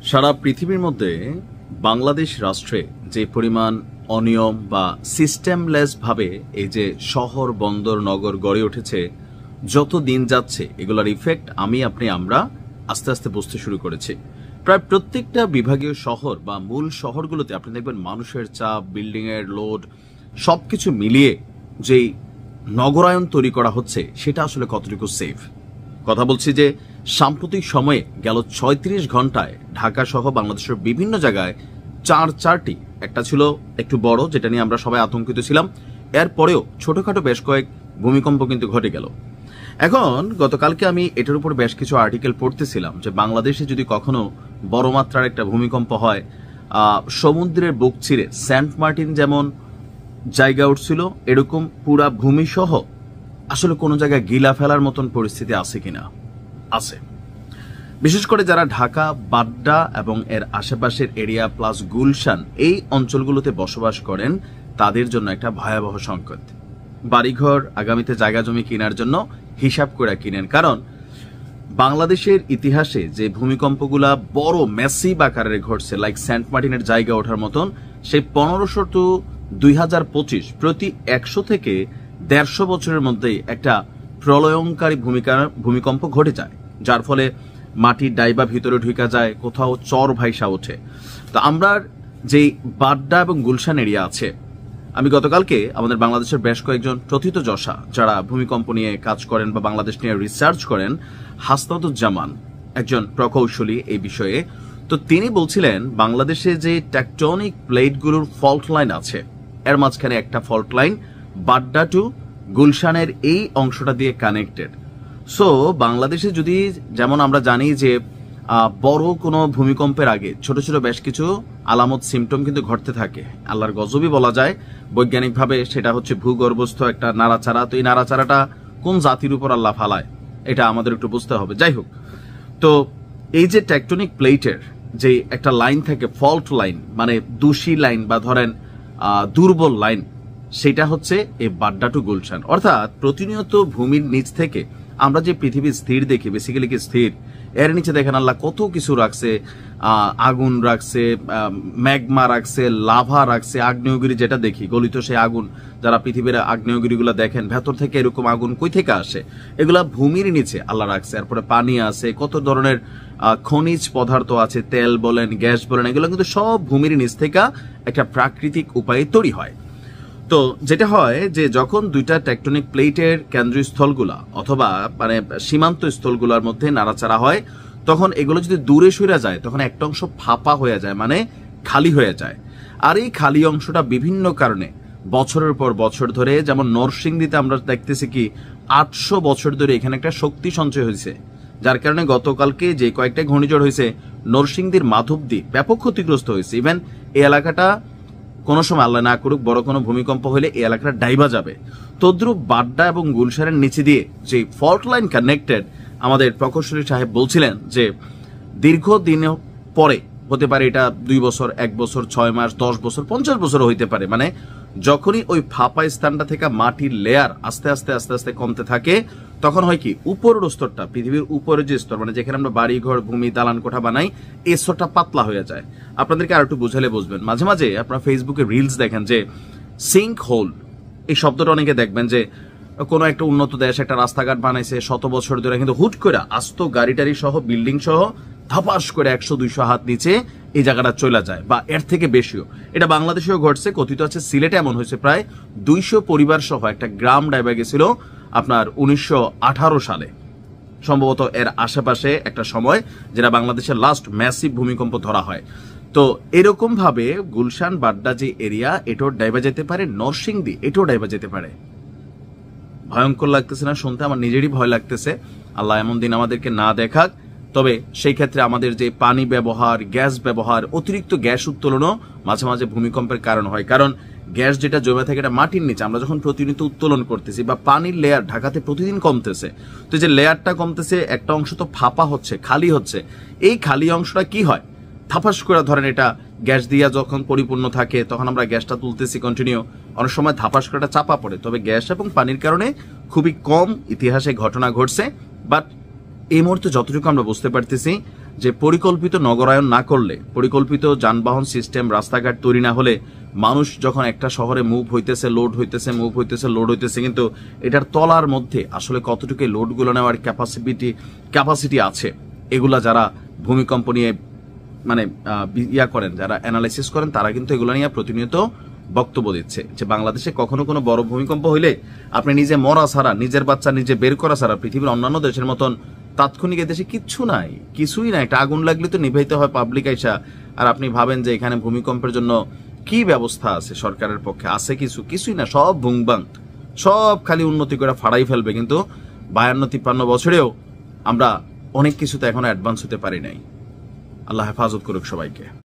সারা পৃথিবীর মধ্যে বাংলাদেশ রাষ্ট্রে যে পরিমাণ অনিয়ম বা সিস্টেমলেস ভাবে এই যে শহর বন্দর নগর গড়ে উঠেছে, যত দিন যাচ্ছে এগুলোর ইফেক্ট আমরা আস্তে আস্তে বুঝতে শুরু করেছি। প্রায় প্রত্যেকটা বিভাগীয় শহর বা মূল শহরগুলোতে আপনি দেখবেন মানুষের চাপ, বিল্ডিং এর লোড সবকিছু মিলিয়ে যেই নগরায়ন তৈরি করা হচ্ছে সেটা আসলে কতটুকু সেফ। কথা বলছি যে সাম্প্রতিক সময়ে গেল ৩৬ ঘন্টায় ঢাকা সহ বাংলাদেশের বিভিন্ন জায়গায় চারটি, একটা ছিল একটু বড় যেটা নিয়ে আমরা সবাই আতঙ্কিত ছিলাম, এরপরেও ছোটখাটো বেশ কয়েক ভূমিকম্প কিন্তু ঘটে গেল। এখন গতকালকে আমি এটার উপর বেশ কিছু আর্টিকেল পড়তেছিলাম যে বাংলাদেশে যদি কখনো বড় মাত্রার একটা ভূমিকম্প হয়, সমুদ্রের বুক চিরে সেন্ট মার্টিন যেমন জায়গা উঠছিল এরকম পুরা ভূমি সহ আসলে কোনো জায়গায় গিলা ফেলার মতন পরিস্থিতি আছে কিনা। আছে, বিশেষ করে যারা ঢাকা, বাড্ডা এবং এর আশেপাশের এরিয়া প্লাস গুলশান এই অঞ্চলগুলোতে বসবাস করেন, তাদের জন্য একটা ভয়াবহ সংকট। বাড়িঘর আগামীতে জায়গা জমি কেনার জন্য হিসাব করে কিনেন, কারণ বাংলাদেশের ইতিহাসে যে ভূমিকম্পগুলা বড় ম্যাসিভ আকারে ঘটছে, লাইক সেন্ট মার্টিনের জায়গা ওঠার মতন, সেই 1500 টু 2025 প্রতি 100 থেকে 150 বছরের মধ্যেই একটা প্রলয়ঙ্কারী ভূমিকম্প ঘটে যায়, যার ফলে মাটির ডাইবা ভিতরে ঢুকা যায়, কোথাও চর ভাইসা ওঠে। তো আমরা যে বাড্ডা এবং গুলশান এরিয়া আছে, আমি গতকালকে আমাদের বাংলাদেশের বেশ কয়েকজন প্রথিতযশা যারা ভূমিকম্প নিয়ে কাজ করেন বা বাংলাদেশ নিয়ে রিসার্চ করেন, হাসনাতুজ্জামান একজন প্রকৌশলী এই বিষয়ে, তো তিনি বলছিলেন বাংলাদেশে যে টেকটনিক প্লেটগুলোর ফল্ট লাইন আছে, এর মাঝখানে একটা ফল্ট লাইন বাড্ডা টু গুলশানের এই অংশটা দিয়ে কানেক্টেড। সো বাংলাদেশে যদি, যেমন আমরা জানি যে বড় কোনো ভূমিকম্পের আগে ছোট ছোট বেশ কিছু আলামত সিমটম কিন্তু ঘটতে থাকে, আল্লাহর গজবই বলা যায় বৈজ্ঞানিকভাবে, সেটা হচ্ছে ভূগর্ভস্থ একটা নাড়াচাড়া। তো এই নাড়াচাড়াটা কোন জাতির উপর আল্লাহ ফালায় এটা আমাদের একটু বুঝতে হবে। যাই হোক, তো এই যে টেকটনিক প্লেটের যে একটা লাইন থাকে, ফল্ট লাইন মানে দোষী লাইন বা ধরেন দুর্বল লাইন, সেটা হচ্ছে এই বাড্ডা টু গুলশান। অর্থাৎ প্রতিনিয়ত ভূমির নিচ থেকে আমরা যে পৃথিবী স্থির দেখি, বেসিক্যালি কি স্থির, এর নিচে দেখেন আল্লাহ কত কিছু রাখছে, আগুন রাখছে, ম্যাগমা রাখছে, লাভা রাখছে, আগ্নেয়গিরি যেটা দেখি গলিত সেই আগুন, যারা পৃথিবীর আগ্নেয়গিরিগুলো দেখেন ভেতর থেকে এরকম আগুন কই থেকে আসে, এগুলা ভূমির নিচে আল্লাহ রাখছে। এরপরে পানি আছে, কত ধরনের খনিজ পদার্থ আছে, তেল বলেন, গ্যাস বলেন, এগুলো কিন্তু সব ভূমির নিচ থেকে একটা প্রাকৃতিক উপায়ে তৈরি হয়। তো যেটা হয় যে যখন দুইটা টেকটনিক প্লেটের কেন্দ্রস্থলগুলা অথবা মানে সীমান্ত স্থলগুলোর মধ্যে নাড়াচাড়া হয়, তখন এগুলো যদি দূরে সরে যায় তখন একটা অংশ ফাঁপা হয়ে যায়, মানে খালি হয়ে যায়। আর এই খালি অংশটা বিভিন্ন কারণে বছরের পর বছর ধরে, যেমন নরসিংদীতে আমরা দেখতেছি কি 800 বছর ধরে এখানে একটা শক্তি সঞ্চয় হয়েছে, যার কারণে গতকালকে যে কয়েকটা ঘূর্ণিঝড় হয়েছে নরসিংদীর মাধবদী ব্যাপক ক্ষতিগ্রস্ত হয়েছে। ইভেন এই এলাকাটা কোনো সময় আল্লাহ না করুক বড় কোনো ভূমিকম্প হলে এই এলাকাটা ডাইবা যাবে। তদ্রুপ বাড্ডা এবং গুলশানের নিচে দিয়ে যে ফল্ট লাইন কানেক্টেড, আমাদের প্রকৌশলী সাহেব বলছিলেন যে দীর্ঘদিন পরে হতে পারে, এটা 2 বছর, 1 বছর, 6 মাস, 10 বছর, 50 বছরও হইতে পারে, মানে যখনই ওই ফাঁপা স্থানটা থেকে মাটির লেয়ার আস্তে আস্তে আস্তে আস্তে কমতে থাকে, তখন হয় কি উপরের স্তরটা, পৃথিবীর উপরের যে স্তর, মানে যেখানে আমরা বাড়ি ঘর ভূমি দালান কোঠা বানাই, এই স্তরটা পাতলা হয়ে যায়। আপনাদেরকে আর একটু বুঝালে বুঝবেন, মাঝে মাঝে আপনারা ফেসবুকে রিলস দেখেন যে সিঙ্ক হোল, এই শব্দটা অনেকে দেখবেন যে কোনো একটা উন্নত দেশ একটা রাস্তাঘাট বানাইছে 100 বছর ধরে, কিন্তু হুট করে আস্ত গাড়ি টাড়ি সহ বিল্ডিং সহ ধাপাস করে 100-200 হাত নিচে এই জায়গাটা চলে যায়, বা এর থেকে বেশিও। এটা বাংলাদেশেও ঘটছে, কথিত আছে সিলেটে এমন হয়েছে, প্রায় 200 পরিবার সহ একটা গ্রাম ডাইবা গেছিল আপনার 1918 সালে, সম্ভবত এর আশেপাশে একটা সময়, যেটা বাংলাদেশের লাস্ট ম্যাসিভ ভূমিকম্প ধরা হয়। তো এরকম ভাবে গুলশান বাড্ডা যে এরিয়া, এটাও ডাইবা যেতে পারে, নরসিংদী এটাও ডাইবা যেতে পারে। ভয়ঙ্কর লাগতেছে না শুনতে? আমার নিজেরই ভয় লাগতেছে, আল্লাহ এমন দিন আমাদেরকে না দেখাক। তবে সেই ক্ষেত্রে আমাদের যে পানি ব্যবহার, গ্যাস ব্যবহার, অতিরিক্ত গ্যাস উত্তোলনও মাঝে মাঝে ভূমিকম্পের কারণ হয়, কারণ গ্যাস যেটা জমে থাকে এটা মাটির নিচে, আমরা যখন প্রতিনিয়ত উত্তোলন করতেছি বা পানির লেয়ার ঢাকাতে প্রতিদিন কমতেছে, তো যে লেয়ারটা কমতেছে একটা অংশ তো ফাঁপা হচ্ছে, খালি হচ্ছে, এই খালি অংশটা কি হয়, থাপাস করে ধরেন এটা গ্যাস দিয়া যখন পরিপূর্ণ থাকে তখন আমরা গ্যাসটা তুলতেছি কন্টিনিউ, অনেক সময় ধাপাস করে চাপা পড়ে। তবে গ্যাস এবং পানির কারণে খুবই কম ইতিহাসে ঘটনা ঘটছে, বাট এই মুহূর্তে যতটুকু আমরা বুঝতে পারতেছি যে পরিকল্পিত নগরায়ন না করলে, পরিকল্পিত যানবাহন সিস্টেম, রাস্তাঘাট তৈরি না হলে মানুষ যখন একটা শহরে মুভ হইতেছে, লোড হইতেছে, মুভ হইতেছে, লোড হইতেছে, কিন্তু এটার তলার মধ্যে আসলে কতটুকু লোডগুলো নেওয়ার ক্যাপাসিটি আছে, এগুলা যারা ভূমিকম্প নিয়ে মানে করেন, যারা অ্যানালাইসিস করেন, তারা কিন্তু এগুলো নিয়ে প্রতিনিয়ত বক্তব্য দিচ্ছে যে বাংলাদেশে কখনো কোনো বড় ভূমিকম্প হইলে আপনি নিজে মরা ছাড়া, নিজের বাচ্চা নিজে বের করা ছাড়া পৃথিবীর অন্যান্য দেশের মতন তাৎক্ষণিক এদেশে কিচ্ছু নাই, কিছুই নাই। একটা আগুন লাগলে তো নিভাইতে হয় পাবলিক আইসা। আর আপনি ভাবেন যে এখানে ভূমিকম্পের জন্য কি ব্যবস্থা আছে সরকারের পক্ষে, আছে কিছুই না, সব ভুংবাং, সব খালি উন্নতি করে ফাড়াই ফেলবে। কিন্তু 52-53 বছরেও আমরা অনেক কিছুতে এখনো অ্যাডভান্স হতে পারি নাই। আল্লাহ হেফাজত করুক সবাইকে।